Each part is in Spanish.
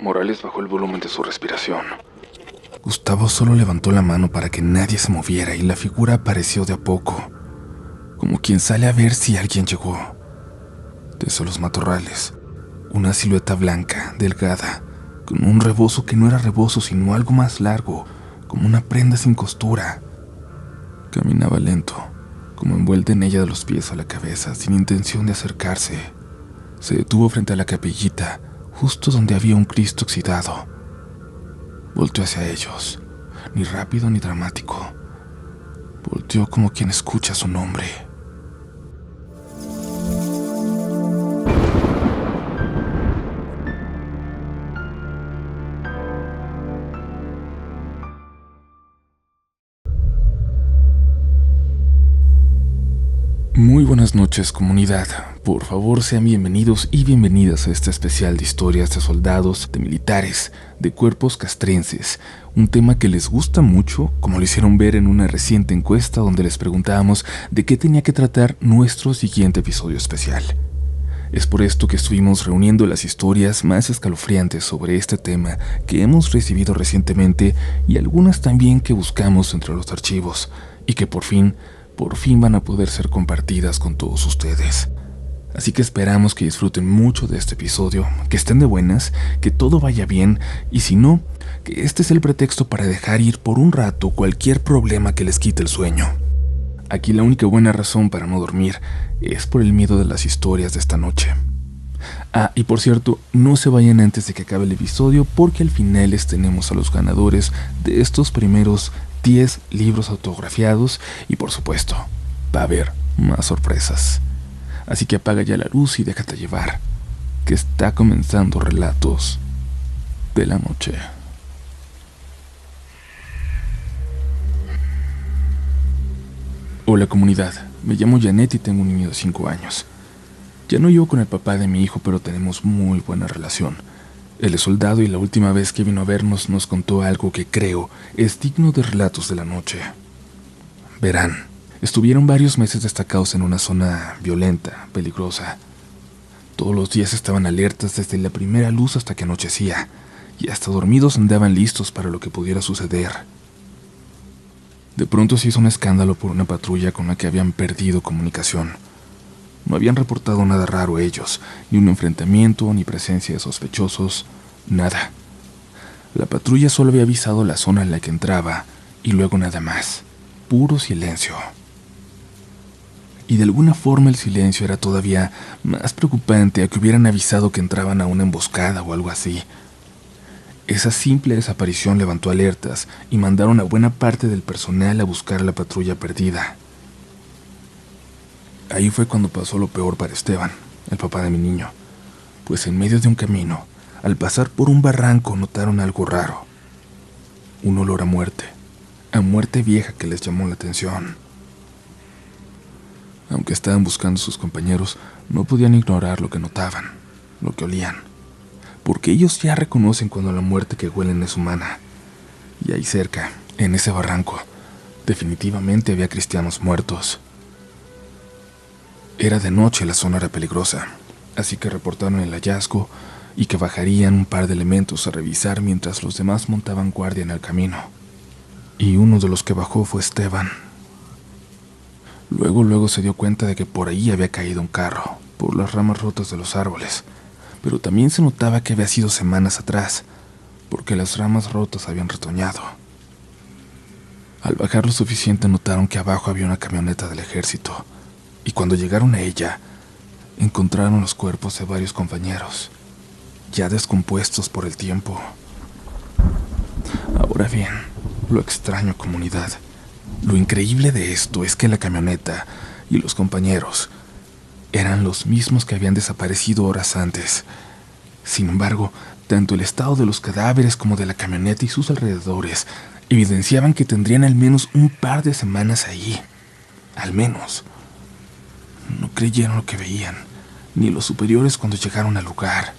Morales bajó el volumen de su respiración. Gustavo solo levantó la mano para que nadie se moviera y la figura apareció de a poco, como quien sale a ver si alguien llegó. Desde los matorrales, una silueta blanca, delgada, con un rebozo que no era rebozo sino algo más largo, como una prenda sin costura. Caminaba lento, como envuelta en ella de los pies a la cabeza, sin intención de acercarse. Se detuvo frente a la capillita, justo donde había un Cristo oxidado. Volteó hacia ellos, ni rápido ni dramático. Volteó como quien escucha su nombre. Muy buenas noches, comunidad. Por favor, sean bienvenidos y bienvenidas a este especial de historias de soldados, de militares, de cuerpos castrenses. Un tema que les gusta mucho, como lo hicieron ver en una reciente encuesta donde les preguntábamos de qué tenía que tratar nuestro siguiente episodio especial. Es por esto que estuvimos reuniendo las historias más escalofriantes sobre este tema que hemos recibido recientemente y algunas también que buscamos entre los archivos y que por fin van a poder ser compartidas con todos ustedes. Así que esperamos que disfruten mucho de este episodio, que estén de buenas, que todo vaya bien y si no, que este es el pretexto para dejar ir por un rato cualquier problema que les quite el sueño. Aquí la única buena razón para no dormir es por el miedo de las historias de esta noche. Ah, y por cierto, no se vayan antes de que acabe el episodio porque al final les tenemos a los ganadores de estos primeros 10 libros autografiados y por supuesto, va a haber más sorpresas. Así que apaga ya la luz y déjate llevar, que está comenzando Relatos de la Noche. Hola comunidad, me llamo Janet y tengo un niño de 5 años. Ya no vivo con el papá de mi hijo, pero tenemos muy buena relación. Él es soldado y la última vez que vino a vernos nos contó algo que creo es digno de Relatos de la Noche. Verán, estuvieron varios meses destacados en una zona violenta, peligrosa. Todos los días estaban alertas desde la primera luz hasta que anochecía, y hasta dormidos andaban listos para lo que pudiera suceder. De pronto se hizo un escándalo por una patrulla con la que habían perdido comunicación. No habían reportado nada raro ellos, ni un enfrentamiento, ni presencia de sospechosos, nada. La patrulla solo había avisado la zona en la que entraba, y luego nada más, puro silencio. Y de alguna forma el silencio era todavía más preocupante a que hubieran avisado que entraban a una emboscada o algo así. Esa simple desaparición levantó alertas y mandaron a buena parte del personal a buscar a la patrulla perdida. Ahí fue cuando pasó lo peor para Esteban, el papá de mi niño, pues en medio de un camino, al pasar por un barranco notaron algo raro. Un olor a muerte vieja que les llamó la atención. Aunque estaban buscando a sus compañeros, no podían ignorar lo que notaban, lo que olían, porque ellos ya reconocen cuando la muerte que huelen es humana. Y ahí cerca, en ese barranco, definitivamente había cristianos muertos. Era de noche y la zona era peligrosa, así que reportaron el hallazgo y que bajarían un par de elementos a revisar mientras los demás montaban guardia en el camino. Y uno de los que bajó fue Esteban. Luego se dio cuenta de que por ahí había caído un carro, por las ramas rotas de los árboles, pero también se notaba que había sido semanas atrás, porque las ramas rotas habían retoñado. Al bajar lo suficiente notaron que abajo había una camioneta del ejército, y cuando llegaron a ella, encontraron los cuerpos de varios compañeros, ya descompuestos por el tiempo. Ahora bien, lo extraño, comunidad, lo increíble de esto es que la camioneta y los compañeros eran los mismos que habían desaparecido horas antes. Sin embargo, tanto el estado de los cadáveres como de la camioneta y sus alrededores evidenciaban que tendrían al menos un par de semanas ahí, al menos. No creyeron lo que veían, ni los superiores cuando llegaron al lugar.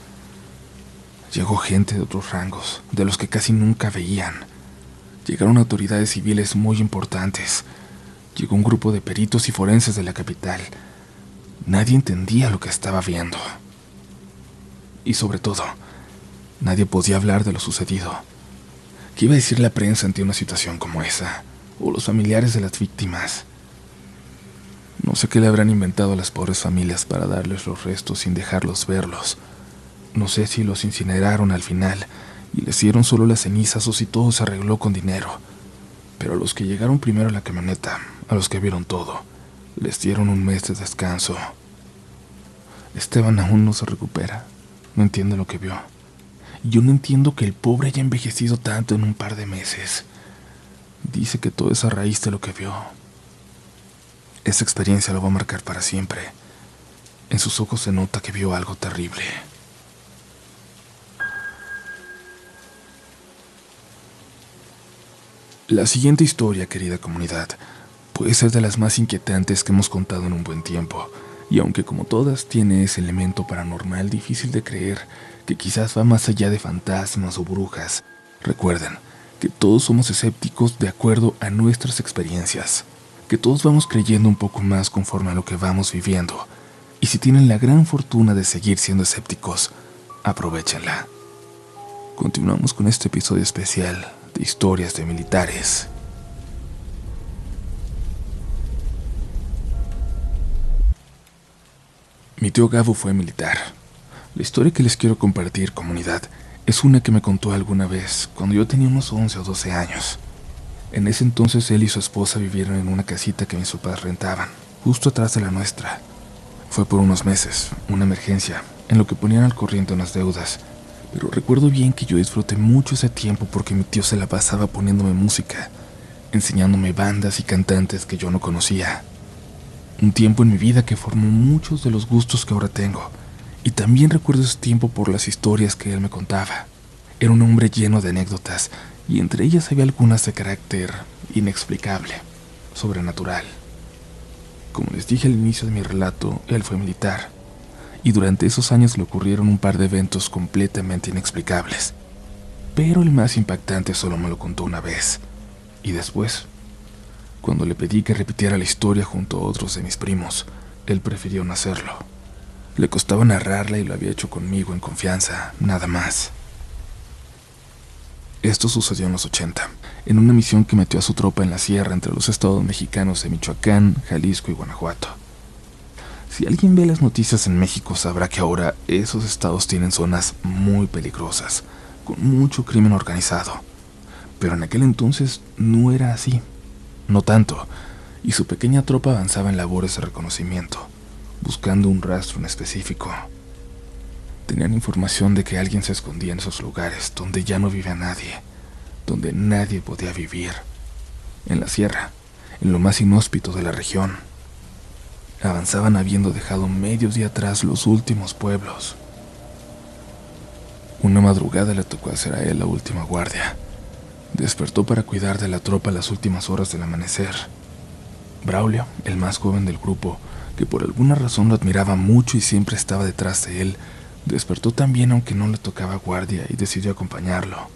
Llegó gente de otros rangos, de los que casi nunca veían. Llegaron autoridades civiles muy importantes. Llegó un grupo de peritos y forenses de la capital. Nadie entendía lo que estaba viendo. Y sobre todo, Nadie podía hablar de lo sucedido. ¿Qué iba a decir la prensa ante una situación como esa? O los familiares de las víctimas. No sé qué le habrán inventado a las pobres familias para darles los restos sin dejarlos verlos. No sé si los incineraron al final y les dieron solo las cenizas o si todo se arregló con dinero. Pero a los que llegaron primero a la camioneta, a los que vieron todo, les dieron un mes de descanso. Esteban aún no se recupera. No entiende lo que vio. Y yo no entiendo que el pobre haya envejecido tanto en un par de meses. Dice que todo es a raíz de lo que vio. Esa experiencia lo va a marcar para siempre. En sus ojos se nota que vio algo terrible. La siguiente historia, querida comunidad, puede ser de las más inquietantes que hemos contado en un buen tiempo, y aunque como todas tiene ese elemento paranormal difícil de creer, que quizás va más allá de fantasmas o brujas, recuerden que todos somos escépticos de acuerdo a nuestras experiencias, que todos vamos creyendo un poco más conforme a lo que vamos viviendo, y si tienen la gran fortuna de seguir siendo escépticos, aprovéchenla. Continuamos con este episodio especial de historias de militares. Mi tío Gabo fue militar. La historia que les quiero compartir, comunidad, es una que me contó alguna vez cuando yo tenía unos 11 o 12 años. En ese entonces él y su esposa vivieron en una casita que mis papás rentaban, justo atrás de la nuestra. Fue por unos meses, una emergencia, en lo que ponían al corriente unas deudas. Pero recuerdo bien que yo disfruté mucho ese tiempo porque mi tío se la pasaba poniéndome música, enseñándome bandas y cantantes que yo no conocía. Un tiempo en mi vida que formó muchos de los gustos que ahora tengo, y también recuerdo ese tiempo por las historias que él me contaba. Era un hombre lleno de anécdotas, y entre ellas había algunas de carácter inexplicable, sobrenatural. Como les dije al inicio de mi relato, él fue militar, y durante esos años le ocurrieron un par de eventos completamente inexplicables. Pero el más impactante solo me lo contó una vez, y después, cuando le pedí que repitiera la historia junto a otros de mis primos, él prefirió no hacerlo. Le costaba narrarla y lo había hecho conmigo en confianza, nada más. Esto sucedió en los 80, en una misión que metió a su tropa en la sierra entre los estados mexicanos de Michoacán, Jalisco y Guanajuato. Si alguien ve las noticias en México sabrá que ahora esos estados tienen zonas muy peligrosas, con mucho crimen organizado. Pero en aquel entonces no era así, no tanto, y su pequeña tropa avanzaba en labores de reconocimiento, buscando un rastro en específico. Tenían información de que alguien se escondía en esos lugares donde ya no vivía nadie, donde nadie podía vivir, en la sierra, en lo más inhóspito de la región. Avanzaban habiendo dejado medio día atrás los últimos pueblos. Una madrugada le tocó hacer a él la última guardia. Despertó para cuidar de la tropa las últimas horas del amanecer. Braulio, el más joven del grupo, que por alguna razón lo admiraba mucho y siempre estaba detrás de él, despertó también aunque no le tocaba guardia y decidió acompañarlo.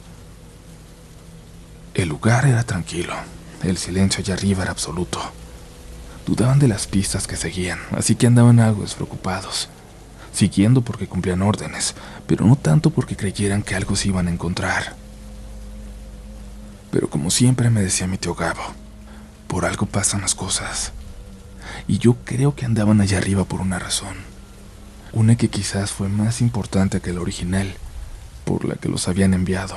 El lugar era tranquilo, el silencio allá arriba era absoluto. Dudaban de las pistas que seguían, así que andaban algo despreocupados, siguiendo porque cumplían órdenes, pero no tanto porque creyeran que algo se iban a encontrar. Pero como siempre me decía mi tío Gabo, por algo pasan las cosas. Y yo creo que andaban allá arriba por una razón, una que quizás fue más importante que la original, por la que los habían enviado.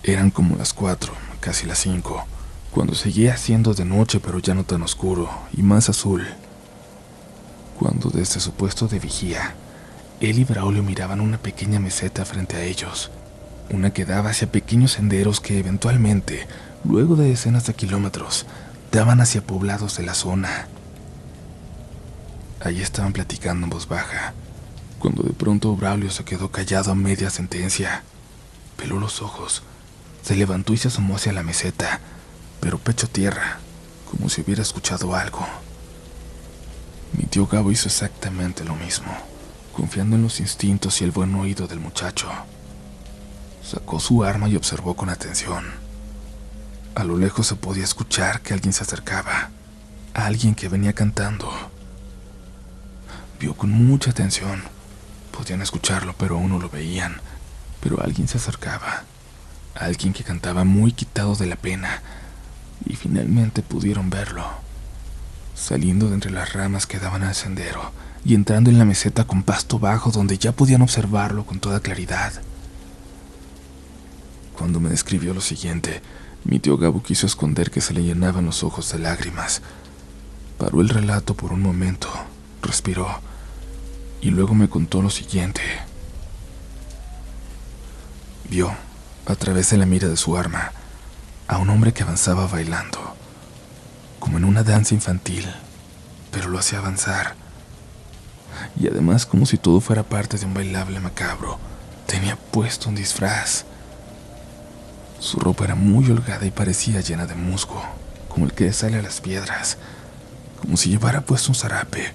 Eran como las 4, casi las 5, cuando seguía siendo de noche pero ya no tan oscuro y más azul. Cuando desde su puesto de vigía, él y Braulio miraban una pequeña meseta frente a ellos, una que daba hacia pequeños senderos que eventualmente, luego de decenas de kilómetros, daban hacia poblados de la zona. Allí estaban platicando en voz baja, cuando de pronto Braulio se quedó callado a media sentencia. Peló los ojos, se levantó y se asomó hacia la meseta, pero pecho tierra, como si hubiera escuchado algo. Mi tío Gabo hizo exactamente lo mismo, confiando en los instintos y el buen oído del muchacho. Sacó su arma y observó con atención. A lo lejos se podía escuchar que alguien se acercaba, alguien que venía cantando. Vio con mucha atención, podían escucharlo, pero aún no lo veían. Pero alguien se acercaba, alguien que cantaba muy quitado de la pena, y finalmente pudieron verlo, saliendo de entre las ramas que daban al sendero y entrando en la meseta con pasto bajo donde ya podían observarlo con toda claridad. Cuando me describió lo siguiente, mi tío Gabo quiso esconder que se le llenaban los ojos de lágrimas. Paró el relato por un momento, respiró y luego me contó lo siguiente. Vio, a través de la mira de su arma, a un hombre que avanzaba bailando, como en una danza infantil, pero lo hacía avanzar. Y además, como si todo fuera parte de un bailable macabro, tenía puesto un disfraz. Su ropa era muy holgada y parecía llena de musgo, como el que sale a las piedras, como si llevara puesto un zarape,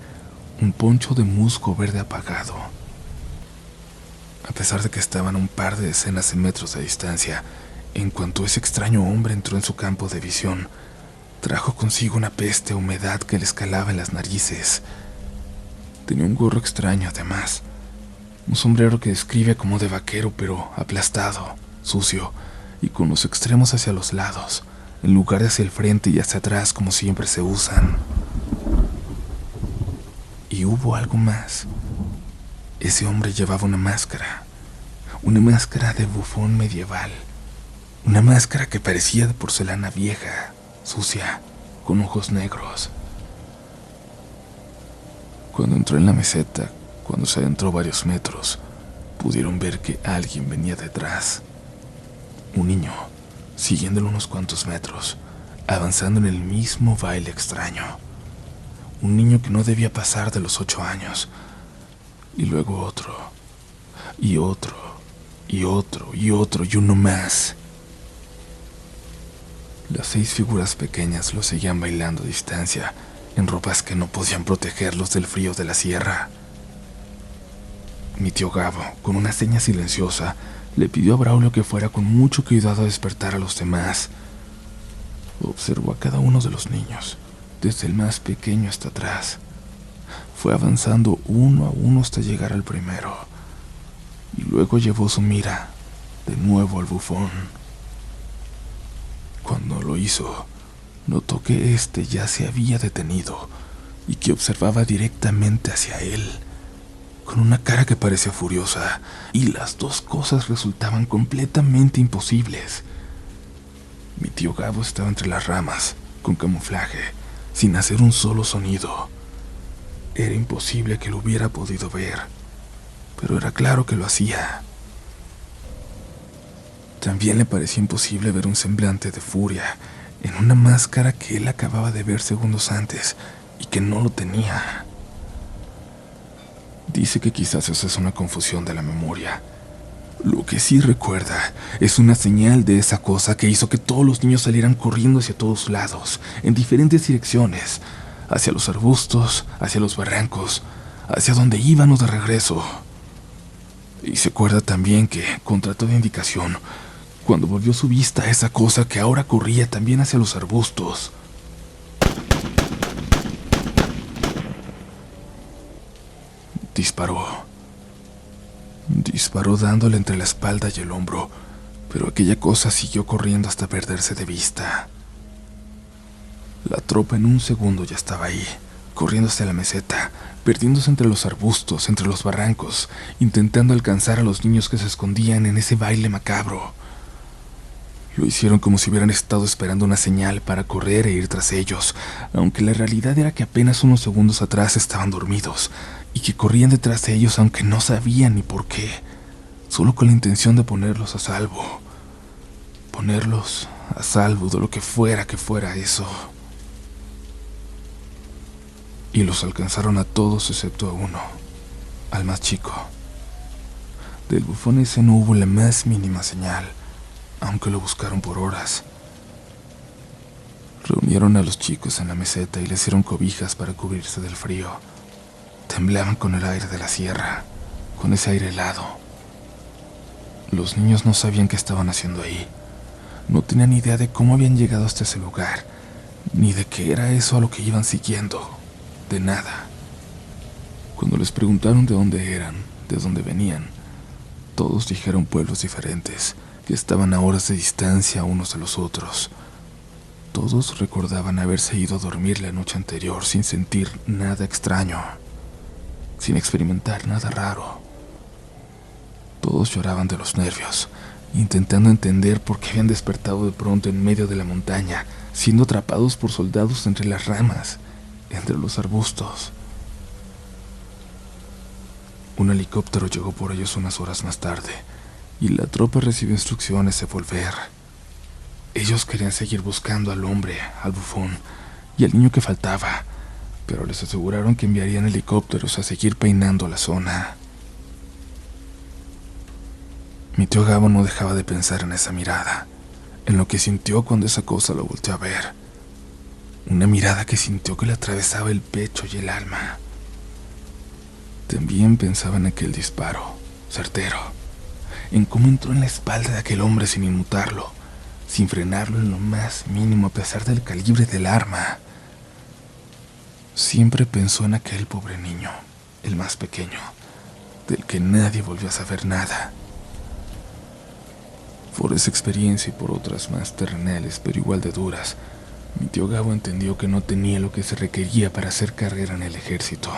un poncho de musgo verde apagado. A pesar de que estaban a un par de decenas de metros de distancia, en cuanto ese extraño hombre entró en su campo de visión, trajo consigo una peste humedad que le escalaba en las narices. Tenía un gorro extraño además, un sombrero que describe como de vaquero pero aplastado, sucio y con los extremos hacia los lados, en lugar de hacia el frente y hacia atrás como siempre se usan. Y hubo algo más. Ese hombre llevaba una máscara de bufón medieval, una máscara que parecía de porcelana vieja, sucia, con ojos negros. Cuando entró en la meseta, cuando se adentró varios metros, pudieron ver que alguien venía detrás. Un niño, siguiéndolo unos cuantos metros, avanzando en el mismo baile extraño. Un niño que no debía pasar de los 8 años. Y luego otro, y otro, y otro, y otro, y uno más. Las 6 figuras pequeñas lo seguían bailando a distancia, en ropas que no podían protegerlos del frío de la sierra. Mi tío Gabo, con una seña silenciosa, le pidió a Braulio que fuera con mucho cuidado a despertar a los demás. Observó a cada uno de los niños, desde el más pequeño hasta atrás. Fue avanzando uno a uno hasta llegar al primero, y luego llevó su mira de nuevo al bufón. Cuando lo hizo, notó que éste ya se había detenido y que observaba directamente hacia él, con una cara que parecía furiosa, y las dos cosas resultaban completamente imposibles. Mi tío Gabo estaba entre las ramas, con camuflaje, sin hacer un solo sonido. Era imposible que lo hubiera podido ver, pero era claro que lo hacía. También le parecía imposible ver un semblante de furia en una máscara que él acababa de ver segundos antes y que no lo tenía. Dice que quizás eso es una confusión de la memoria. Lo que sí recuerda es una señal de esa cosa que hizo que todos los niños salieran corriendo hacia todos lados, en diferentes direcciones, hacia los arbustos, hacia los barrancos, hacia donde iban o de regreso. Y se acuerda también que, contra toda indicación, cuando volvió su vista a esa cosa que ahora corría también hacia los arbustos, disparó dándole entre la espalda y el hombro, pero aquella cosa siguió corriendo hasta perderse de vista. La tropa en un segundo ya estaba ahí, corriendo hacia la meseta, perdiéndose entre los arbustos, entre los barrancos, intentando alcanzar a los niños que se escondían en ese baile macabro. Lo hicieron como si hubieran estado esperando una señal para correr e ir tras ellos, aunque la realidad era que apenas unos segundos atrás estaban dormidos, y que corrían detrás de ellos aunque no sabían ni por qué, solo con la intención de ponerlos a salvo. Ponerlos a salvo de lo que fuera eso. Y los alcanzaron a todos excepto a uno, al más chico. Del bufón ese no hubo la más mínima señal, aunque lo buscaron por horas. Reunieron a los chicos en la meseta y les dieron cobijas para cubrirse del frío. Temblaban con el aire de la sierra, con ese aire helado. Los niños no sabían qué estaban haciendo ahí. No tenían idea de cómo habían llegado hasta ese lugar, ni de qué era eso a lo que iban siguiendo. De nada. Cuando les preguntaron de dónde eran, de donde venían. Todos dijeron pueblos diferentes, que estaban a horas de distancia unos de los otros. Todos recordaban haberse ido a dormir la noche anterior sin sentir nada extraño, sin experimentar nada raro. Todos lloraban de los nervios, intentando entender por qué habían despertado de pronto en medio de la montaña, siendo atrapados por soldados entre las ramas, entre los arbustos. Un helicóptero llegó por ellos unas horas más tarde, y la tropa recibió instrucciones de volver. Ellos querían seguir buscando al hombre, al bufón y al niño que faltaba, pero les aseguraron que enviarían helicópteros a seguir peinando la zona. Mi tío Gabo no dejaba de pensar en esa mirada, en lo que sintió cuando esa cosa lo volteó a ver. Una mirada que sintió que le atravesaba el pecho y el alma. También pensaba en aquel disparo, certero, en cómo entró en la espalda de aquel hombre sin inmutarlo, sin frenarlo en lo más mínimo a pesar del calibre del arma. Siempre pensó en aquel pobre niño, el más pequeño, del que nadie volvió a saber nada. Por esa experiencia y por otras más terrenales pero igual de duras, mi tío Gabo entendió que no tenía lo que se requería para hacer carrera en el ejército.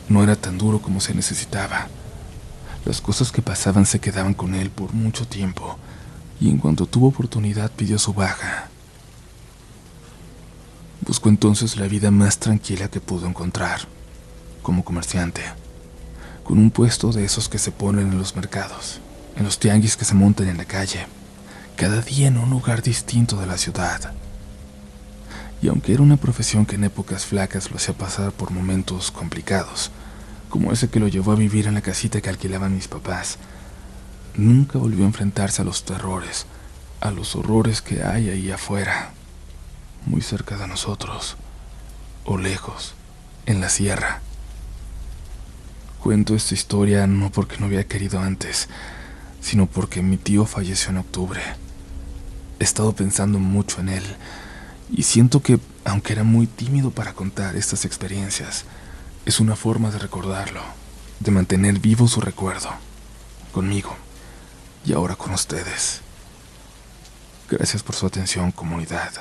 No era tan duro como se necesitaba. Las cosas que pasaban se quedaban con él por mucho tiempo, y en cuanto tuvo oportunidad pidió su baja. Buscó entonces la vida más tranquila que pudo encontrar, como comerciante, con un puesto de esos que se ponen en los mercados, en los tianguis que se montan en la calle, cada día en un lugar distinto de la ciudad. Y aunque era una profesión que en épocas flacas lo hacía pasar por momentos complicados, como ese que lo llevó a vivir en la casita que alquilaban mis papás, nunca volvió a enfrentarse a los terrores, a los horrores que hay ahí afuera, muy cerca de nosotros, o lejos, en la sierra. Cuento esta historia no porque no había querido antes, sino porque mi tío falleció en octubre. He estado pensando mucho en él, y siento que, aunque era muy tímido para contar estas experiencias, es una forma de recordarlo, de mantener vivo su recuerdo, conmigo y ahora con ustedes. Gracias por su atención, comunidad.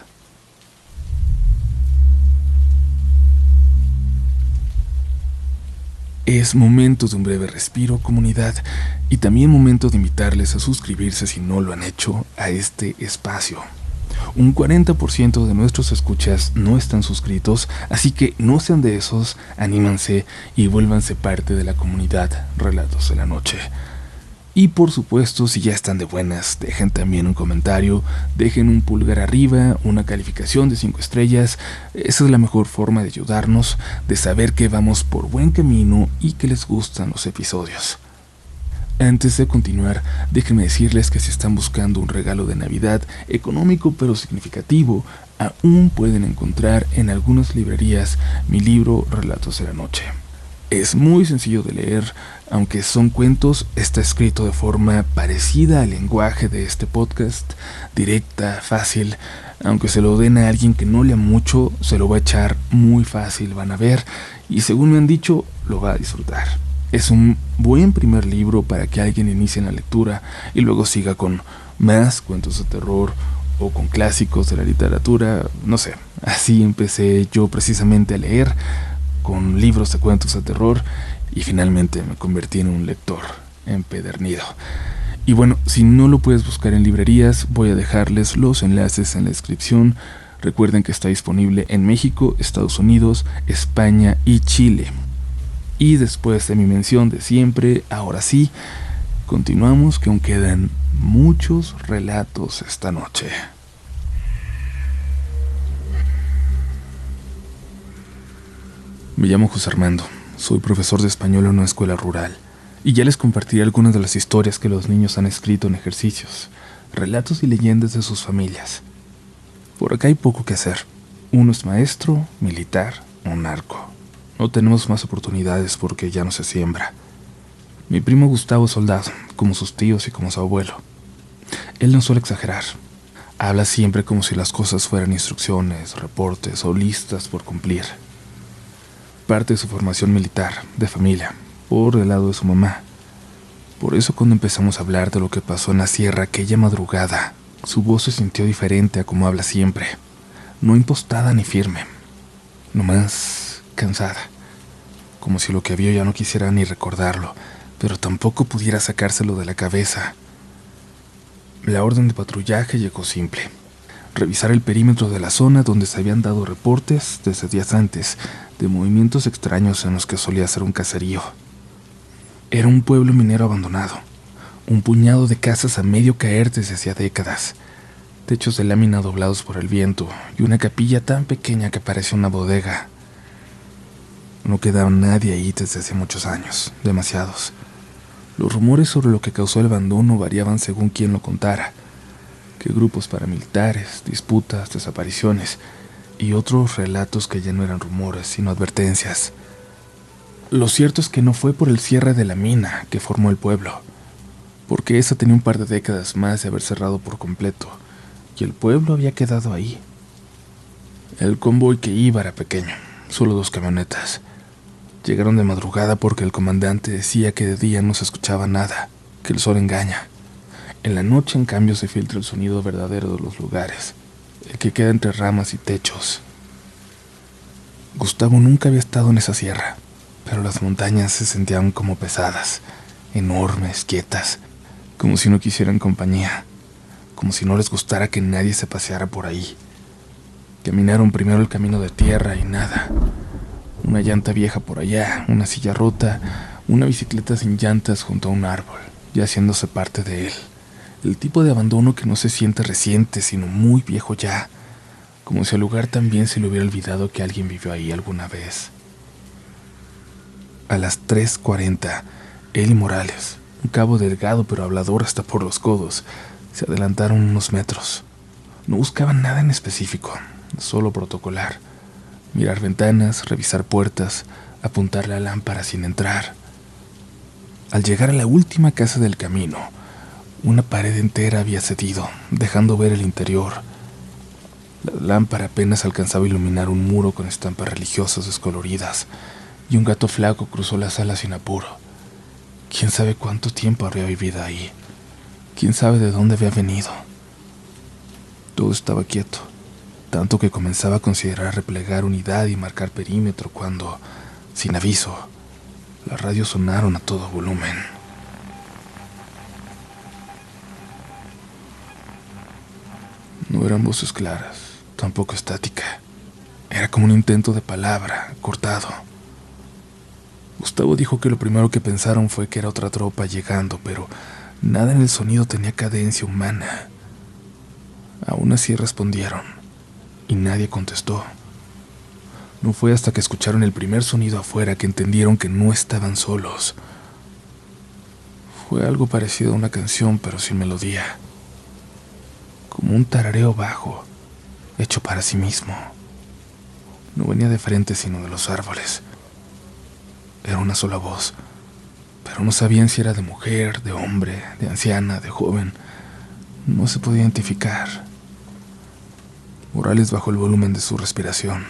Es momento de un breve respiro, comunidad, y también momento de invitarles a suscribirse si no lo han hecho a este espacio. Un 40% de nuestros escuchas no están suscritos, así que no sean de esos, anímanse y vuélvanse parte de la comunidad Relatos de la Noche. Y por supuesto, si ya están de buenas, dejen también un comentario, dejen un pulgar arriba, una calificación de 5 estrellas. Esa es la mejor forma de ayudarnos, de saber que vamos por buen camino y que les gustan los episodios. Antes de continuar, déjenme decirles que si están buscando un regalo de Navidad económico pero significativo, aún pueden encontrar en algunas librerías mi libro Relatos de la Noche. Es muy sencillo de leer, aunque son cuentos, está escrito de forma parecida al lenguaje de este podcast, directa, fácil. Aunque se lo den a alguien que no lea mucho, se lo va a echar muy fácil, van a ver, y según me han dicho, lo va a disfrutar. Es un buen primer libro para que alguien inicie en la lectura y luego siga con más cuentos de terror o con clásicos de la literatura, no sé. Así empecé yo precisamente a leer, con libros de cuentos de terror, y finalmente me convertí en un lector empedernido. Y bueno, si no lo puedes buscar en librerías, voy a dejarles los enlaces en la descripción. Recuerden que está disponible en México, Estados Unidos, España y Chile. Y después de mi mención de siempre, ahora sí, continuamos, que aún quedan muchos relatos esta noche. Me llamo José Armando, soy profesor de español en una escuela rural, y ya les compartiré algunas de las historias que los niños han escrito en ejercicios, relatos y leyendas de sus familias. Por acá hay poco que hacer. Uno es maestro, militar o narco. No tenemos más oportunidades porque ya no se siembra. Mi primo Gustavo es soldado, como sus tíos y como su abuelo. Él no suele exagerar. Habla siempre como si las cosas fueran instrucciones, reportes o listas por cumplir. Parte de su formación militar, de familia, por el lado de su mamá. Por eso cuando empezamos a hablar de lo que pasó en la sierra aquella madrugada, su voz se sintió diferente a como habla siempre, no impostada ni firme, nomás cansada, como si lo que vio ya no quisiera ni recordarlo, pero tampoco pudiera sacárselo de la cabeza. La orden de patrullaje llegó simple: revisar el perímetro de la zona donde se habían dado reportes desde días antes de movimientos extraños en los que solía ser un caserío. Era un pueblo minero abandonado, un puñado de casas a medio caer desde hacía décadas, techos de lámina doblados por el viento y una capilla tan pequeña que parecía una bodega. No quedaba nadie ahí desde hace muchos años, demasiados. Los rumores sobre lo que causó el abandono variaban según quien lo contara, que grupos paramilitares, disputas, desapariciones y otros relatos que ya no eran rumores sino advertencias. Lo cierto es que no fue por el cierre de la mina que formó el pueblo, porque esa tenía un par de décadas más de haber cerrado por completo, y el pueblo había quedado ahí. El convoy que iba era pequeño, solo 2 camionetas. Llegaron de madrugada porque el comandante decía que de día no se escuchaba nada, que el sol engaña. En la noche, en cambio, se filtra el sonido verdadero de los lugares, el que queda entre ramas y techos. Gustavo nunca había estado en esa sierra, pero las montañas se sentían como pesadas, enormes, quietas, como si no quisieran compañía, como si no les gustara que nadie se paseara por ahí. Caminaron primero el camino de tierra y nada. Una llanta vieja por allá, una silla rota, una bicicleta sin llantas junto a un árbol, ya haciéndose parte de él. El tipo de abandono que no se siente reciente, sino muy viejo ya, como si al lugar también se le hubiera olvidado que alguien vivió ahí alguna vez. A las 3:40, él y Morales, un cabo delgado pero hablador hasta por los codos, se adelantaron unos metros. No buscaban nada en específico, solo protocolar. Mirar ventanas, revisar puertas, apuntar la lámpara sin entrar. Al llegar a la última casa del camino, una pared entera había cedido, dejando ver el interior. La lámpara apenas alcanzaba a iluminar un muro con estampas religiosas descoloridas, y un gato flaco cruzó la sala sin apuro. ¿Quién sabe cuánto tiempo habría vivido ahí? ¿Quién sabe de dónde había venido? Todo estaba quieto, tanto que comenzaba a considerar replegar unidad y marcar perímetro cuando, sin aviso, las radios sonaron a todo volumen. No eran voces claras, tampoco estática. Era como un intento de palabra, cortado. Gustavo dijo que lo primero que pensaron fue que era otra tropa llegando, pero nada en el sonido tenía cadencia humana. Aún así respondieron, y nadie contestó. No fue hasta que escucharon el primer sonido afuera que entendieron que no estaban solos. Fue algo parecido a una canción, pero sin melodía, como un tarareo bajo, hecho para sí mismo. No venía de frente, sino de los árboles. Era una sola voz, pero no sabían si era de mujer, de hombre, de anciana, de joven. No se podía identificar. Morales bajó el volumen de su respiración.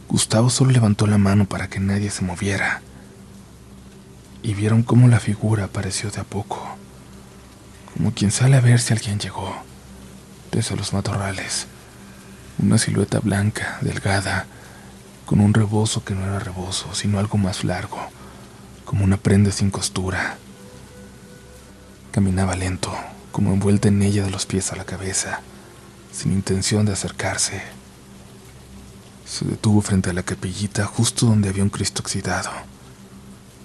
Gustavo solo levantó la mano para que nadie se moviera. Y vieron cómo la figura apareció de a poco, como quien sale a ver si alguien llegó, desde los matorrales. Una silueta blanca, delgada, con un rebozo que no era rebozo, sino algo más largo, como una prenda sin costura. Caminaba lento, como envuelta en ella de los pies a la cabeza, sin intención de acercarse. Se detuvo frente a la capillita justo donde había un Cristo oxidado.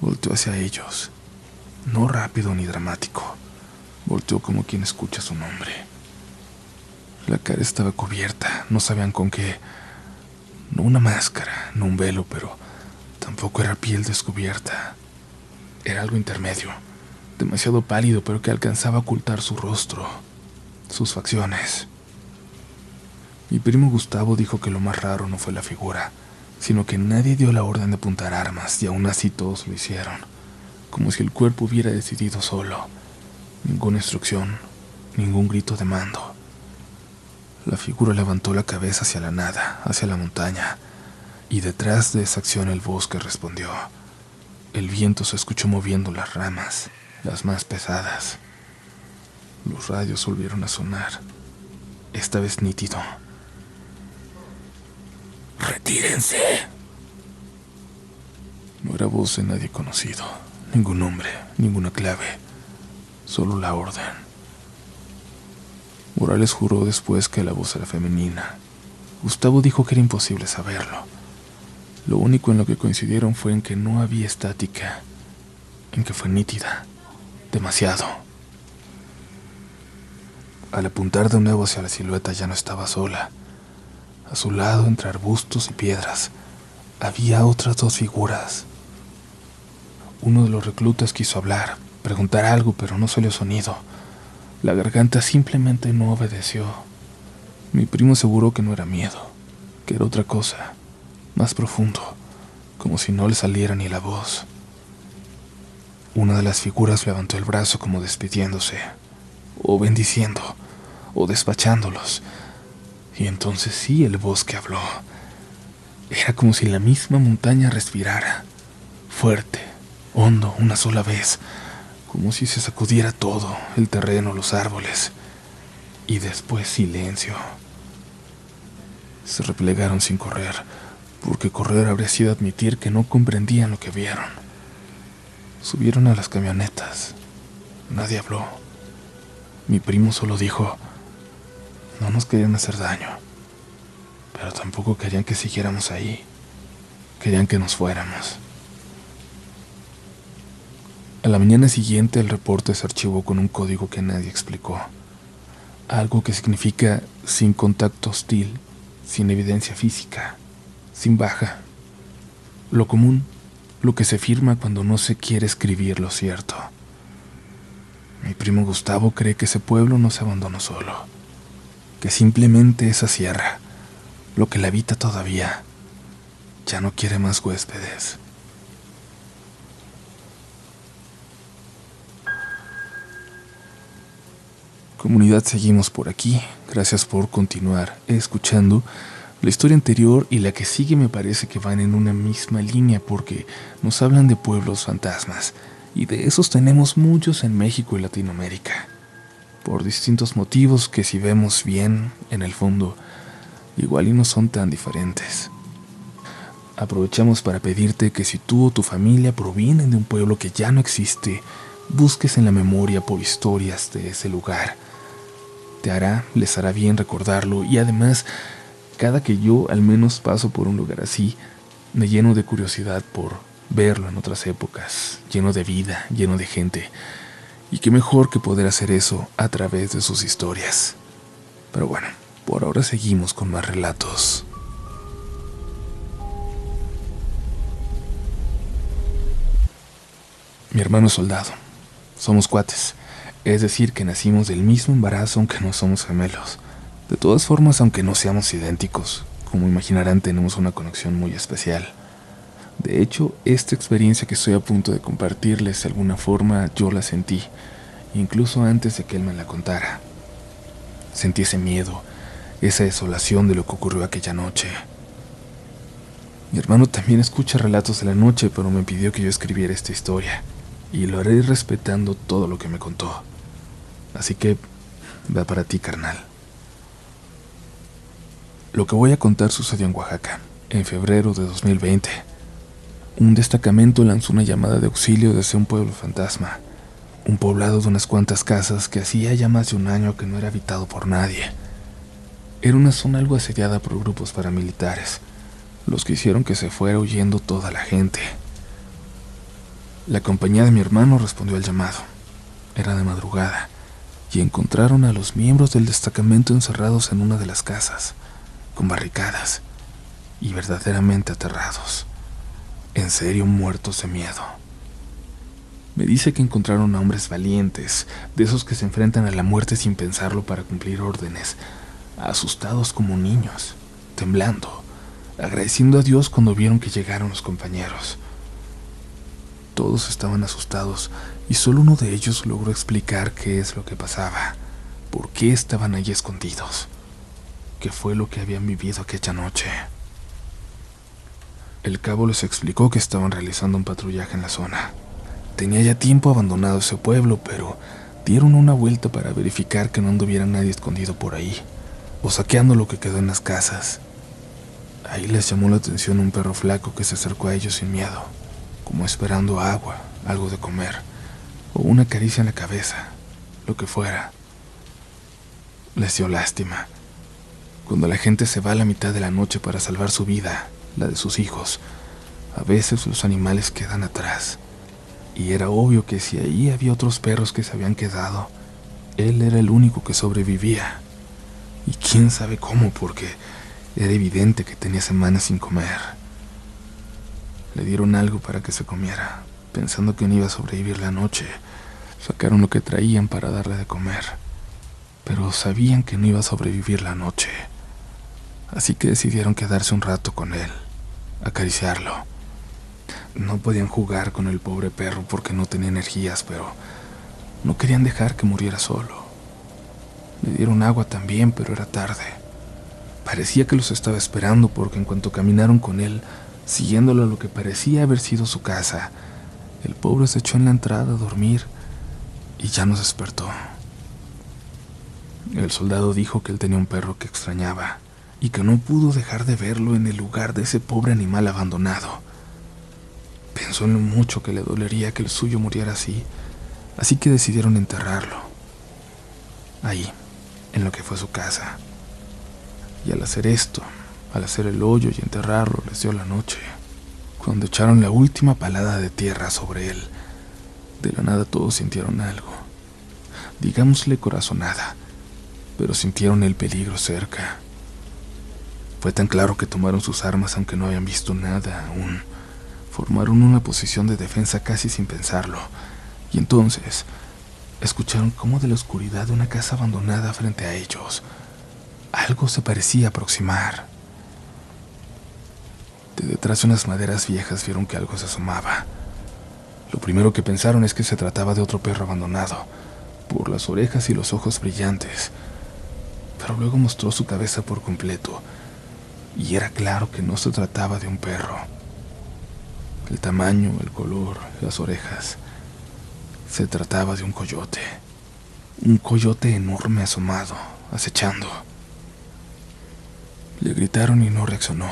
Volteó hacia ellos, no rápido ni dramático. Volteó como quien escucha su nombre. La cara estaba cubierta, no sabían con qué. No una máscara, no un velo, pero tampoco era piel descubierta. Era algo intermedio, demasiado pálido, pero que alcanzaba a ocultar su rostro, sus facciones. Mi primo Gustavo dijo que lo más raro no fue la figura, sino que nadie dio la orden de apuntar armas, y aún así todos lo hicieron, como si el cuerpo hubiera decidido solo. Ninguna instrucción, ningún grito de mando. La figura levantó la cabeza hacia la nada, hacia la montaña, y detrás de esa acción el bosque respondió. El viento se escuchó moviendo las ramas, las más pesadas. Los radios volvieron a sonar, esta vez nítido. ¡Retírense! No era voz de nadie conocido, ningún nombre, ninguna clave, solo la orden. Morales juró después que la voz era femenina. Gustavo dijo que era imposible saberlo. Lo único en lo que coincidieron fue en que no había estática, en que fue nítida, demasiado. Al apuntar de nuevo hacia la silueta ya no estaba sola. A su lado, entre arbustos y piedras, había otras dos figuras. Uno de los reclutas quiso hablar, preguntar algo, pero no salió sonido. La garganta simplemente no obedeció. Mi primo aseguró que no era miedo, que era otra cosa, más profundo, como si no le saliera ni la voz. Una de las figuras levantó el brazo como despidiéndose, o bendiciendo, o despachándolos. Y entonces sí, el bosque habló. Era como si la misma montaña respirara, fuerte, hondo, una sola vez, como si se sacudiera todo, el terreno, los árboles. Y después silencio. Se replegaron sin correr, porque correr habría sido admitir que no comprendían lo que vieron. Subieron a las camionetas. Nadie habló. Mi primo solo dijo: no nos querían hacer daño, pero tampoco querían que siguiéramos ahí. Querían que nos fuéramos. A la mañana siguiente el reporte se archivó con un código que nadie explicó. Algo que significa sin contacto hostil, sin evidencia física, sin baja. Lo común, lo que se firma cuando no se quiere escribir lo cierto. Mi primo Gustavo cree que ese pueblo no se abandonó solo, que simplemente esa sierra, lo que la habita todavía, ya no quiere más huéspedes. Comunidad, seguimos por aquí. Gracias por continuar escuchando. La historia anterior y la que sigue me parece que van en una misma línea porque nos hablan de pueblos fantasmas, y de esos tenemos muchos en México y Latinoamérica, por distintos motivos que, si vemos bien en el fondo, igual y no son tan diferentes. Aprovechamos para pedirte que si tú o tu familia provienen de un pueblo que ya no existe, busques en la memoria por historias de ese lugar. Les hará bien recordarlo, y además, cada que yo al menos paso por un lugar así, me lleno de curiosidad por verlo en otras épocas, lleno de vida, lleno de gente. Y qué mejor que poder hacer eso a través de sus historias. Pero bueno, por ahora seguimos con más relatos. Mi hermano es soldado. Somos cuates. Es decir, que nacimos del mismo embarazo aunque no somos gemelos. De todas formas, aunque no seamos idénticos, como imaginarán, tenemos una conexión muy especial. De hecho, esta experiencia que estoy a punto de compartirles, de alguna forma yo la sentí, incluso antes de que él me la contara. Sentí ese miedo, esa desolación de lo que ocurrió aquella noche. Mi hermano también escucha relatos de la noche, pero me pidió que yo escribiera esta historia, y lo haré respetando todo lo que me contó. Así que, va para ti, carnal. Lo que voy a contar sucedió en Oaxaca, en febrero de 2020. Un destacamento lanzó una llamada de auxilio desde un pueblo fantasma, un poblado de unas cuantas casas que hacía ya más de un año que no era habitado por nadie. Era una zona algo asediada por grupos paramilitares, los que hicieron que se fuera huyendo toda la gente. La compañía de mi hermano respondió al llamado. Era de madrugada, y encontraron a los miembros del destacamento encerrados en una de las casas, con barricadas, y verdaderamente aterrados, en serio muertos de miedo. Me dice que encontraron a hombres valientes, de esos que se enfrentan a la muerte sin pensarlo para cumplir órdenes, asustados como niños, temblando, agradeciendo a Dios cuando vieron que llegaron los compañeros. Todos estaban asustados, y solo uno de ellos logró explicar qué es lo que pasaba, por qué estaban allí escondidos, qué fue lo que habían vivido aquella noche. El cabo les explicó que estaban realizando un patrullaje en la zona. Tenía ya tiempo abandonado ese pueblo, pero dieron una vuelta para verificar que no anduviera nadie escondido por ahí, o saqueando lo que quedó en las casas. Ahí les llamó la atención un perro flaco que se acercó a ellos sin miedo, como esperando agua, algo de comer, o una caricia en la cabeza, lo que fuera. Les dio lástima. Cuando la gente se va a la mitad de la noche para salvar su vida, la de sus hijos, a veces los animales quedan atrás. Y era obvio que si ahí había otros perros que se habían quedado, él era el único que sobrevivía. Y quién sabe cómo, porque era evidente que tenía semanas sin comer. Le dieron algo para que se comiera, pensando que no iba a sobrevivir la noche. Sacaron lo que traían para darle de comer, pero sabían que no iba a sobrevivir la noche. Así que decidieron quedarse un rato con él, acariciarlo. No podían jugar con el pobre perro porque no tenía energías, pero no querían dejar que muriera solo. Le dieron agua también, pero era tarde. Parecía que los estaba esperando porque en cuanto caminaron con él, siguiéndolo a lo que parecía haber sido su casa, el pobre se echó en la entrada a dormir y ya nos despertó. El soldado dijo que él tenía un perro que extrañaba y que no pudo dejar de verlo en el lugar de ese pobre animal abandonado. Pensó en lo mucho que le dolería que el suyo muriera así que decidieron enterrarlo. Ahí, en lo que fue su casa. Y al hacer esto, al hacer el hoyo y enterrarlo, les dio la noche. Cuando echaron la última palada de tierra sobre él, de la nada todos sintieron algo. Digámosle corazonada, pero sintieron el peligro cerca. Fue tan claro que tomaron sus armas aunque no habían visto nada aún. Formaron una posición de defensa casi sin pensarlo, y entonces escucharon cómo de la oscuridad de una casa abandonada frente a ellos, algo se parecía aproximar. De detrás de unas maderas viejas vieron que algo se asomaba. Lo primero que pensaron es que se trataba de otro perro abandonado, por las orejas y los ojos brillantes, pero luego mostró su cabeza por completo, y era claro que no se trataba de un perro. El tamaño, el color, las orejas. Se trataba de un coyote enorme asomado, acechando. Le gritaron y no reaccionó.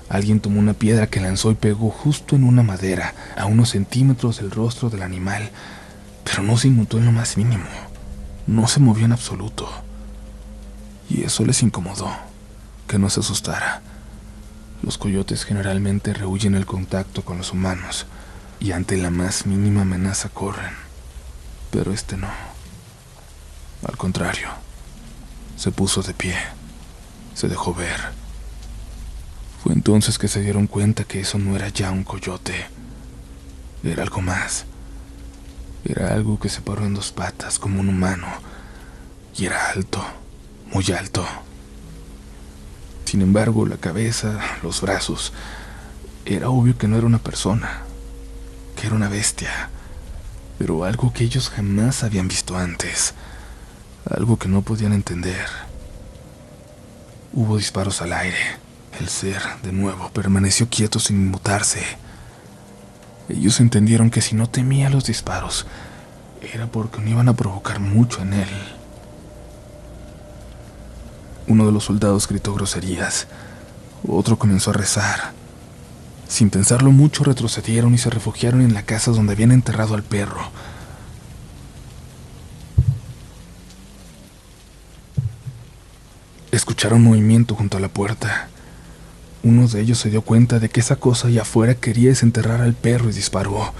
Alguien tomó una piedra que lanzó y pegó justo en una madera, a unos centímetros del rostro del animal, pero no se inmutó en lo más mínimo. No se movió en absoluto. Y eso les incomodó, que no se asustara. Los coyotes generalmente rehúyen el contacto con los humanos y ante la más mínima amenaza corren, pero este no. Al contrario, se puso de pie, se dejó ver. Fue entonces que se dieron cuenta que eso no era ya un coyote, era algo más. Era algo que se paró en dos patas como un humano y era alto, muy alto. Sin embargo, la cabeza, los brazos, era obvio que no era una persona, que era una bestia, pero algo que ellos jamás habían visto antes, algo que no podían entender. Hubo disparos al aire. El ser, de nuevo, permaneció quieto sin inmutarse. Ellos entendieron que si no temía los disparos, era porque no iban a provocar mucho en él. Uno de los soldados gritó groserías, otro comenzó a rezar. Sin pensarlo mucho retrocedieron y se refugiaron en la casa donde habían enterrado al perro. Escucharon movimiento junto a la puerta. Uno de ellos se dio cuenta de que esa cosa allá afuera quería desenterrar al perro y disparó.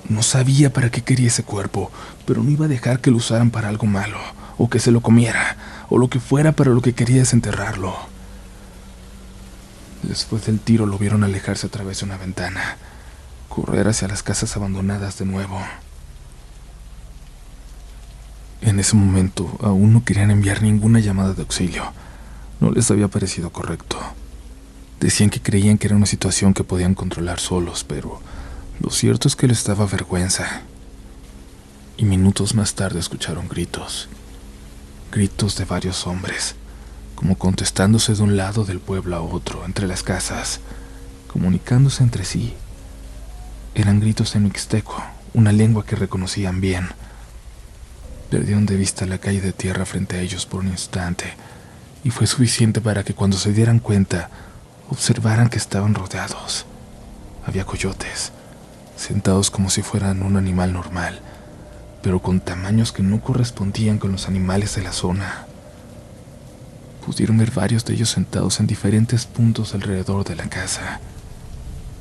No sabía para qué quería ese cuerpo, pero no iba a dejar que lo usaran para algo malo, o que se lo comiera, o lo que fuera para lo que quería desenterrarlo. Después del tiro lo vieron alejarse a través de una ventana, correr hacia las casas abandonadas de nuevo. En ese momento aún no querían enviar ninguna llamada de auxilio. No les había parecido correcto. Decían que creían que era una situación que podían controlar solos, pero lo cierto es que les daba vergüenza. Y minutos más tarde escucharon gritos. Gritos de varios hombres, como contestándose de un lado del pueblo a otro, entre las casas. comunicándose entre sí. Eran gritos en mixteco, una lengua que reconocían bien. Perdieron de vista la calle de tierra frente a ellos por un instante, y fue suficiente para que cuando se dieran cuenta, observaran que estaban rodeados. Había coyotes, sentados como si fueran un animal normal, pero con tamaños que no correspondían con los animales de la zona. Pudieron ver varios de ellos sentados en diferentes puntos alrededor de la casa.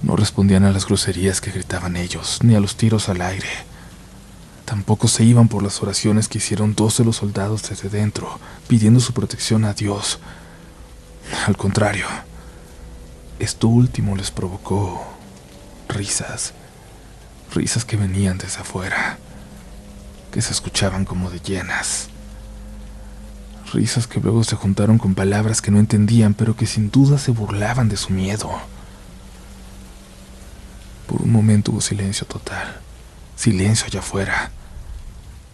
No respondían a las groserías que gritaban ellos, ni a los tiros al aire. Tampoco se iban por las oraciones que hicieron 2 de los soldados desde dentro, pidiendo su protección a Dios. Al contrario, esto último les provocó risas, risas que venían desde afuera, que se escuchaban como de hienas. Risas que luego se juntaron con palabras que no entendían, pero que sin duda se burlaban de su miedo. Por un momento hubo silencio total, silencio allá afuera.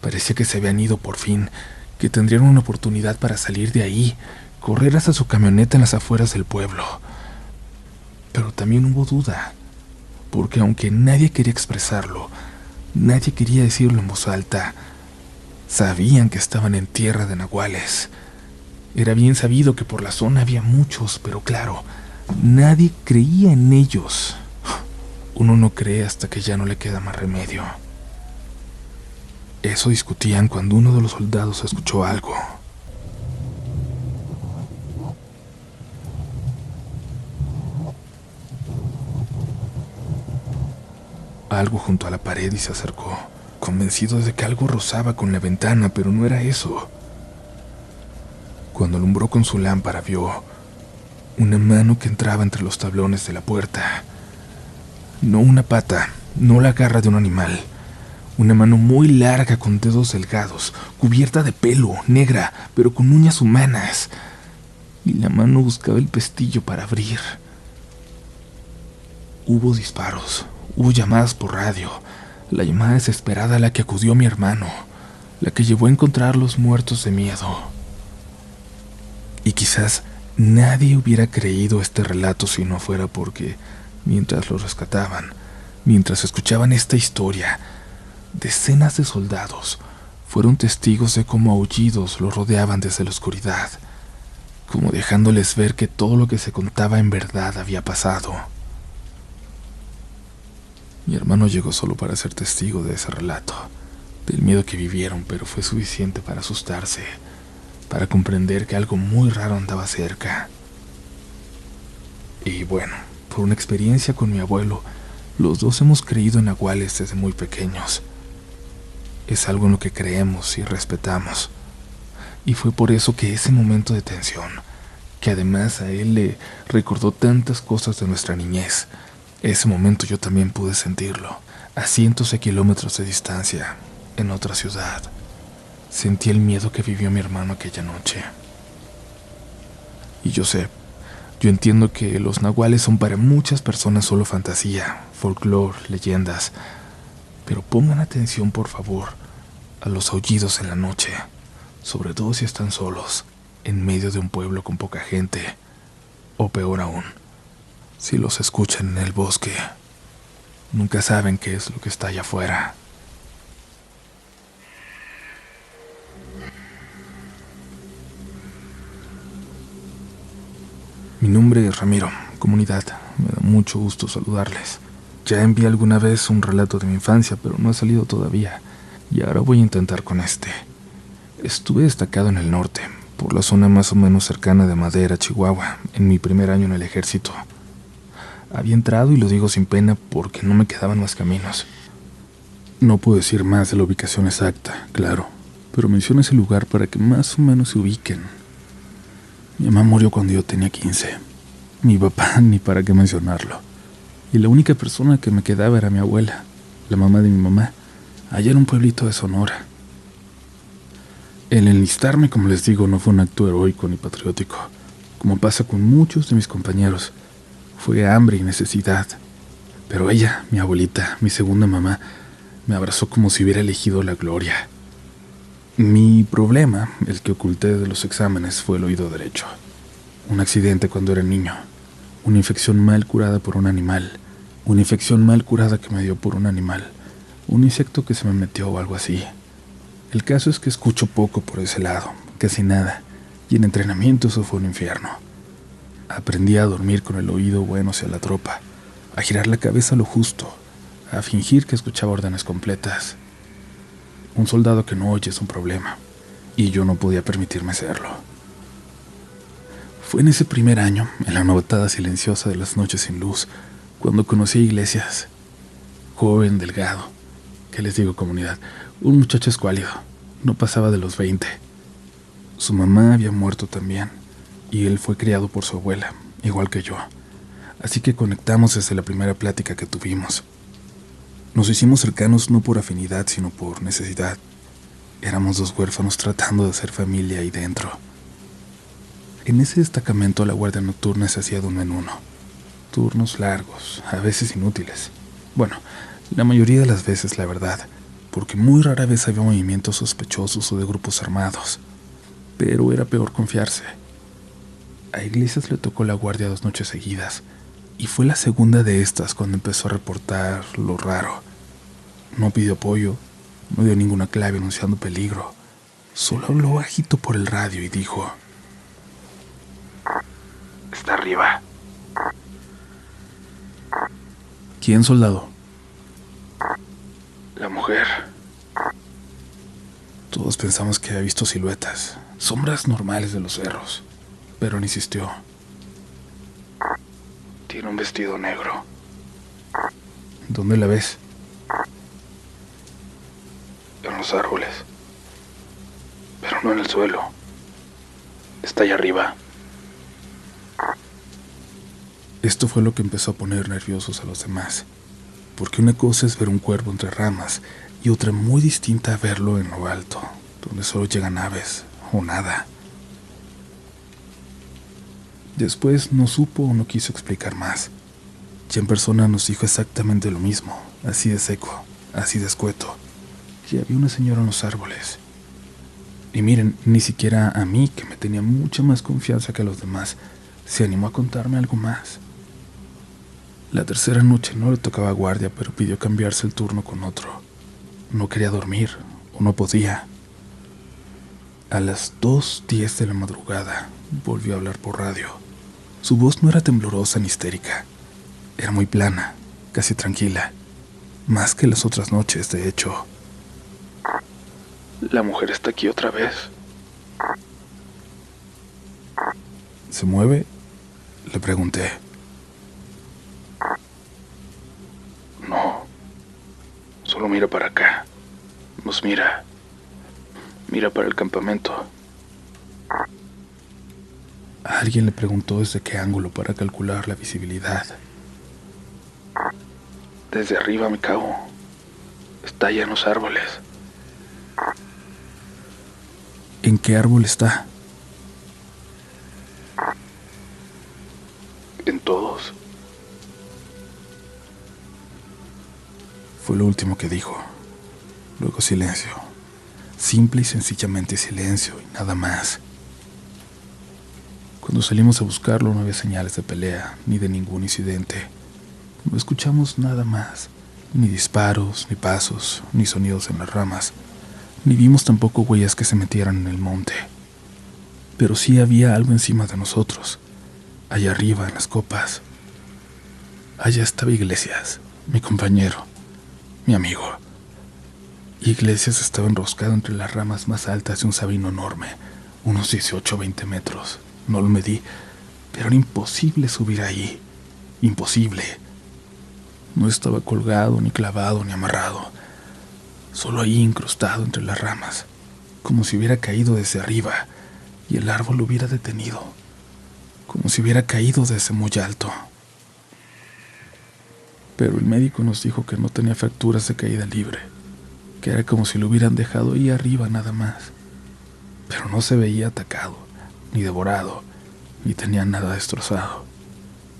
Parecía que se habían ido por fin, que tendrían una oportunidad para salir de ahí, correr hasta su camioneta en las afueras del pueblo. Pero también hubo duda, porque aunque nadie quería expresarlo, nadie quería decirlo en voz alta, sabían que estaban en tierra de nahuales. Era bien sabido que por la zona había muchos, pero claro, nadie creía en ellos. Uno no cree hasta que ya no le queda más remedio. Eso discutían cuando uno de los soldados escuchó algo. Algo junto a la pared y se acercó, convencido de que algo rozaba con la ventana, pero no era eso. Cuando alumbró con su lámpara vio una mano que entraba entre los tablones de la puerta. No una pata, no la garra de un animal. Una mano muy larga con dedos delgados, cubierta de pelo, negra, pero con uñas humanas. Y la mano buscaba el pestillo para abrir. Hubo disparos, hubo llamadas por radio, la llamada desesperada a la que acudió mi hermano, la que llevó a encontrarlos muertos de miedo. Y quizás nadie hubiera creído este relato si no fuera porque, mientras los rescataban, mientras escuchaban esta historia, decenas de soldados fueron testigos de cómo aullidos los rodeaban desde la oscuridad, como dejándoles ver que todo lo que se contaba en verdad había pasado. Mi hermano llegó solo para ser testigo de ese relato, del miedo que vivieron, pero fue suficiente para asustarse, para comprender que algo muy raro andaba cerca. Y bueno, por una experiencia con mi abuelo, los dos hemos creído en nahuales desde muy pequeños. Es algo en lo que creemos y respetamos. Y fue por eso que ese momento de tensión, que además a él le recordó tantas cosas de nuestra niñez, ese momento yo también pude sentirlo, a cientos de kilómetros de distancia, en otra ciudad. Sentí el miedo que vivió mi hermano aquella noche. Y yo sé, yo entiendo que los nahuales son para muchas personas solo fantasía, folclore, leyendas, pero pongan atención por favor a los aullidos en la noche, sobre todo si están solos, en medio de un pueblo con poca gente, o peor aún, si los escuchan en el bosque. Nunca saben qué es lo que está allá afuera. Mi nombre es Ramiro, comunidad, me da mucho gusto saludarles. Ya envié alguna vez un relato de mi infancia, pero no ha salido todavía, y ahora voy a intentar con este. Estuve destacado en el norte, por la zona más o menos cercana de Madera, Chihuahua, en mi primer año en el ejército. Había entrado, y lo digo sin pena, porque no me quedaban más caminos. No puedo decir más de la ubicación exacta, claro, pero menciono ese lugar para que más o menos se ubiquen. Mi mamá murió cuando yo tenía 15. Mi papá, ni para qué mencionarlo. Y la única persona que me quedaba era mi abuela, la mamá de mi mamá, allá en un pueblito de Sonora. El enlistarme, como les digo, no fue un acto heroico ni patriótico, como pasa con muchos de mis compañeros. Fue hambre y necesidad. Pero ella, mi abuelita, mi segunda mamá, me abrazó como si hubiera elegido la gloria. Mi problema, el que oculté de los exámenes, fue el oído derecho. Un accidente cuando era niño. Una infección mal curada por un animal. Una infección mal curada que me dio por un animal. Un insecto que se me metió o algo así. El caso es que escucho poco por ese lado, casi nada, y en entrenamiento eso fue un infierno. Aprendí a dormir con el oído bueno hacia la tropa, a girar la cabeza lo justo, a fingir que escuchaba órdenes completas. Un soldado que no oye es un problema, y yo no podía permitirme serlo. Fue en ese primer año, en la novatada silenciosa de las noches sin luz, cuando conocí a Iglesias, joven, delgado. ¿Qué les digo, comunidad? Un muchacho escuálido, no pasaba de los 20. Su mamá había muerto también, y él fue criado por su abuela, igual que yo. Así que conectamos desde la primera plática que tuvimos. Nos hicimos cercanos no por afinidad, sino por necesidad. Éramos dos huérfanos tratando de hacer familia ahí dentro. En ese destacamento la guardia nocturna se hacía de uno en uno. Turnos largos, a veces inútiles. Bueno, la mayoría de las veces, la verdad, porque muy rara vez había movimientos sospechosos o de grupos armados. Pero era peor confiarse. A Iglesias le tocó la guardia 2 noches seguidas, y fue la segunda de estas cuando empezó a reportar lo raro. No pidió apoyo, no dio ninguna clave anunciando peligro. Solo habló bajito por el radio y dijo: Está arriba. ¿Quién, soldado? La mujer. Todos pensamos que había visto siluetas, sombras normales de los cerros, pero no insistió. Tiene un vestido negro. ¿Dónde la ves? En los árboles. Pero no en el suelo. Está allá arriba. Esto fue lo que empezó a poner nerviosos a los demás, porque una cosa es ver un cuervo entre ramas y otra muy distinta a verlo en lo alto, donde solo llegan aves o nada. Después no supo o no quiso explicar más. Ya en persona nos dijo exactamente lo mismo, así de seco, así de escueto, que había una señora en los árboles. Y miren, ni siquiera a mí, que me tenía mucha más confianza que a los demás, se animó a contarme algo más. La tercera noche no le tocaba guardia, pero pidió cambiarse el turno con otro. No quería dormir, o no podía. A las 2:10 de la madrugada volvió a hablar por radio. Su voz no era temblorosa ni histérica. Era muy plana, casi tranquila. Más que las otras noches, de hecho. La mujer está aquí otra vez. ¿Se mueve?, le pregunté. No. Solo mira para acá. Nos mira. Mira para el campamento. Alguien le preguntó desde qué ángulo para calcular la visibilidad. Desde arriba me cago. Está allá en los árboles. ¿En qué árbol está? En todos. Fue lo último que dijo. Luego silencio. Simple y sencillamente silencio y nada más. Cuando salimos a buscarlo no había señales de pelea ni de ningún incidente. No escuchamos nada más. Ni disparos, ni pasos, ni sonidos en las ramas. Ni vimos tampoco huellas que se metieran en el monte. Pero sí había algo encima de nosotros. Allá arriba, en las copas. Allá estaba Iglesias, mi compañero, mi amigo. Iglesias estaba enroscado entre las ramas más altas de un sabino enorme, unos 18 o 20 metros. No lo medí, pero era imposible subir ahí. Imposible. No estaba colgado, ni clavado, ni amarrado. Solo ahí incrustado entre las ramas, como si hubiera caído desde arriba y el árbol lo hubiera detenido. Como si hubiera caído desde muy alto. Pero el médico nos dijo que no tenía fracturas de caída libre, que era como si lo hubieran dejado ahí arriba nada más. Pero no se veía atacado, ni devorado, ni tenía nada destrozado.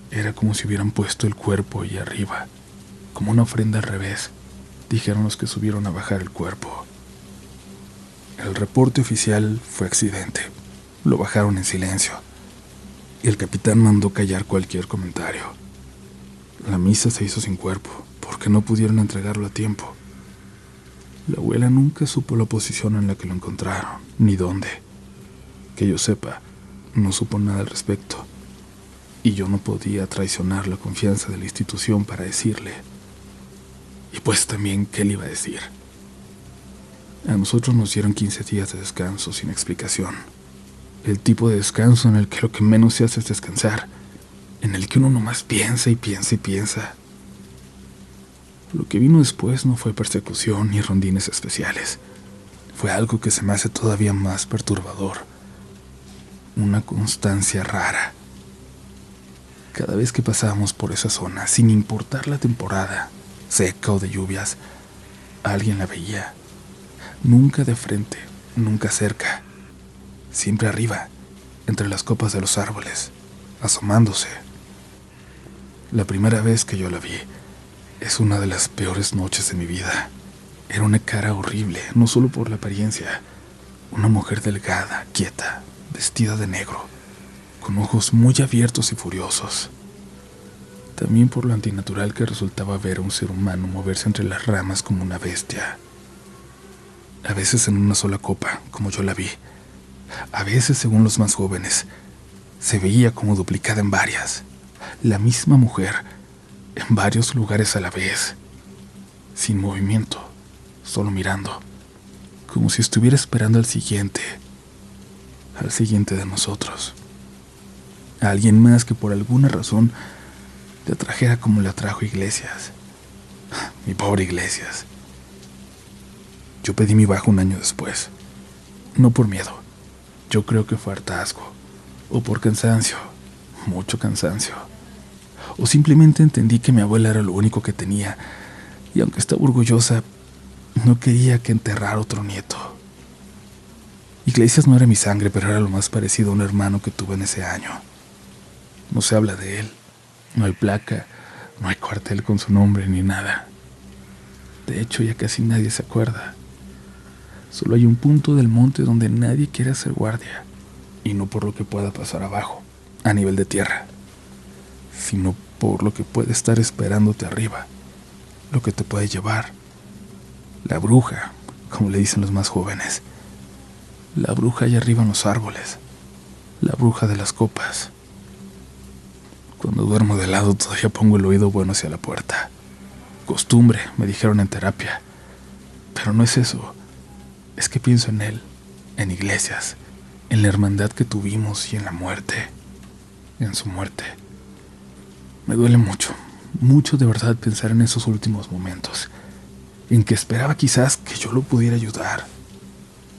Era como si hubieran puesto el cuerpo ahí arriba, como una ofrenda al revés, dijeron los que subieron a bajar el cuerpo. El reporte oficial fue accidente. Lo bajaron en silencio. y el capitán mandó callar cualquier comentario. La misa se hizo sin cuerpo, porque no pudieron entregarlo a tiempo. La abuela nunca supo la posición en la que lo encontraron, ni dónde. Que yo sepa, no supo nada al respecto, y yo no podía traicionar la confianza de la institución para decirle. Y pues también, ¿qué le iba a decir? A nosotros nos dieron 15 días de descanso sin explicación. El tipo de descanso en el que lo que menos se hace es descansar, en el que uno nomás piensa y piensa y piensa. Lo que vino después no fue persecución ni rondines especiales. Fue algo que se me hace todavía más perturbador. Una constancia rara. Cada vez que pasábamos por esa zona, sin importar la temporada, seca o de lluvias, alguien la veía. Nunca de frente, nunca cerca. Siempre arriba, entre las copas de los árboles, asomándose. La primera vez que yo la vi, es una de las peores noches de mi vida. Era una cara horrible, no solo por la apariencia. Una mujer delgada, quieta, vestida de negro, con ojos muy abiertos y furiosos. También por lo antinatural que resultaba ver a un ser humano moverse entre las ramas como una bestia. A veces en una sola copa, como yo la vi. A veces, según los más jóvenes, se veía como duplicada en varias. La misma mujer, en varios lugares a la vez, sin movimiento, solo mirando, como si estuviera esperando al siguiente de nosotros. A alguien más que por alguna razón le atrajera como le atrajo Iglesias. Mi pobre Iglesias. Yo pedí mi baja un año después. No por miedo. Yo creo que fue hartazgo. O por cansancio. Mucho cansancio. O simplemente entendí que mi abuela era lo único que tenía. Y aunque estaba orgullosa, no quería que enterrara otro nieto. Iglesias no era mi sangre, pero era lo más parecido a un hermano que tuve en ese año. No se habla de él. No hay placa, no hay cuartel con su nombre ni nada. De hecho, ya casi nadie se acuerda. Solo hay un punto del monte donde nadie quiere hacer guardia, y no por lo que pueda pasar abajo, a nivel de tierra, sino por lo que puede estar esperándote arriba, lo que te puede llevar. La bruja, como le dicen los más jóvenes. La bruja allá arriba en los árboles. La bruja de las copas. Cuando duermo de lado todavía pongo el oído bueno hacia la puerta. Costumbre, me dijeron en terapia. Pero no es eso. Es que pienso en él, en Iglesias, en la hermandad que tuvimos y en la muerte, en su muerte. Me duele mucho, mucho de verdad pensar en esos últimos momentos, en que esperaba quizás que yo lo pudiera ayudar,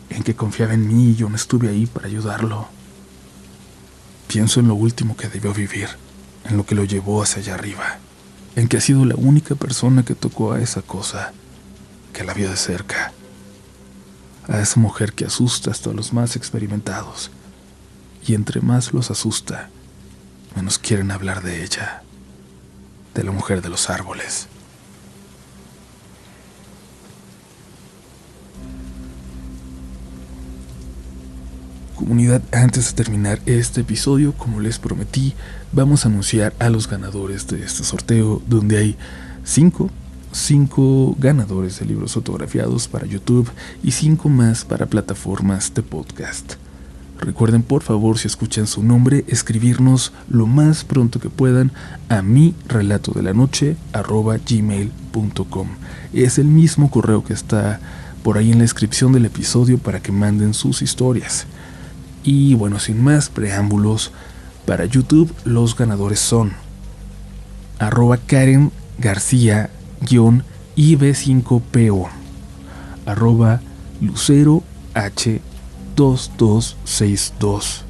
en que confiaba en mí y yo no estuve ahí para ayudarlo. Pienso en lo último que debió vivir, en lo que lo llevó hacia allá arriba, en que ha sido la única persona que tocó a esa cosa, que la vio de cerca. A esa mujer que asusta hasta a los más experimentados, y entre más los asusta, menos quieren hablar de ella, de la mujer de los árboles. Comunidad, antes de terminar este episodio, como les prometí, vamos a anunciar a los ganadores de este sorteo, donde hay 5 ganadores de libros autografiados para YouTube y 5 más para plataformas de podcast. Recuerden, por favor, si escuchan su nombre, escribirnos lo más pronto que puedan a mirelato-de-la-noche@gmail.com. Es el mismo correo que está por ahí en la descripción del episodio para que manden sus historias. Y bueno, sin más preámbulos, para YouTube los ganadores son @Karen García-IB5PO, @Lucero H2262,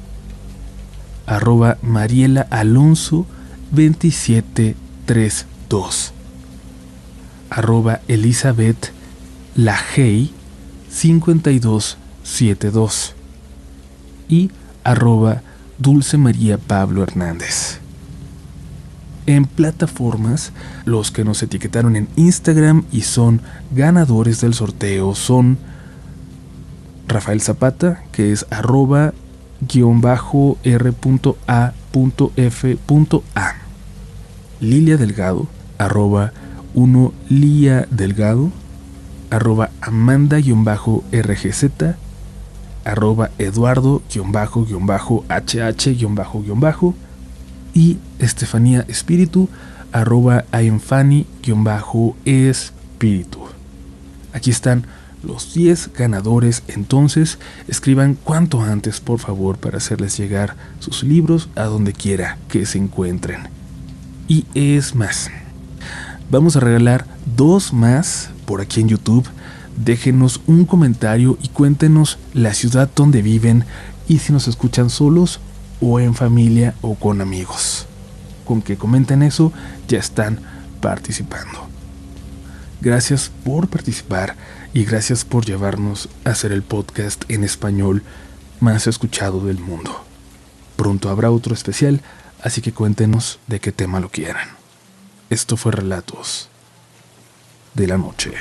@Mariela Alonso 2732, @Elizabeth Lajey 5272 y @Dulce María Pablo Hernández. En plataformas, los que nos etiquetaron en Instagram y son ganadores del sorteo son Rafael Zapata, que es @R.A Lilia Delgado, @1Lia Delgado, @Amanda-RGZ, @Eduardo-HH-, y Estefanía Espíritu, @Aemfani-Espíritu. Aquí están los 10 ganadores. Entonces escriban cuanto antes, por favor, para hacerles llegar sus libros a donde quiera que se encuentren. Y es más, vamos a regalar 2 más por aquí en YouTube. Déjenos un comentario y cuéntenos la ciudad donde viven y si nos escuchan solos o en familia o con amigos. Con que comenten eso, ya están participando. Gracias por participar y gracias por llevarnos a hacer el podcast en español más escuchado del mundo. Pronto habrá otro especial, así que cuéntenos de qué tema lo quieran. Esto fue Relatos de la Noche.